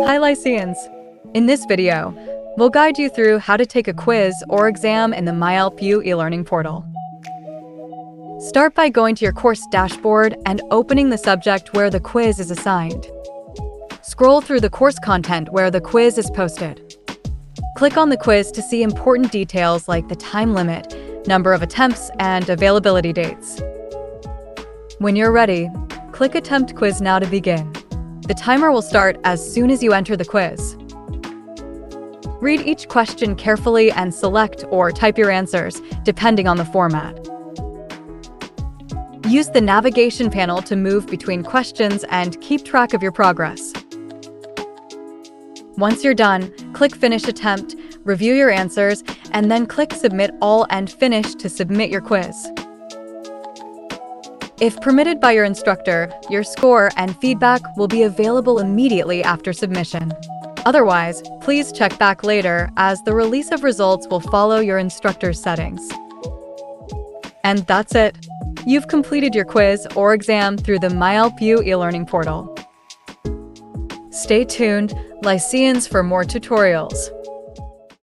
Hi Lyceans! In this video, we'll guide you through how to take a quiz or exam in the myLPU eLearning portal. Start by going to your course dashboard and opening the subject where the quiz is assigned. Scroll through the course content where the quiz is posted. Click on the quiz to see important details like the time limit, number of attempts, and availability dates. When you're ready, click Attempt Quiz Now to begin. The timer will start as soon as you enter the quiz. Read each question carefully and select or type your answers, depending on the format. Use the navigation panel to move between questions and keep track of your progress. Once you're done, click Finish Attempt, review your answers, and then click Submit All and Finish to submit your quiz. If permitted by your instructor, your score and feedback will be available immediately after submission. Otherwise, please check back later as the release of results will follow your instructor's settings. And that's it. You've completed your quiz or exam through the myLPU eLearning portal. Stay tuned, Lyceans, for more tutorials.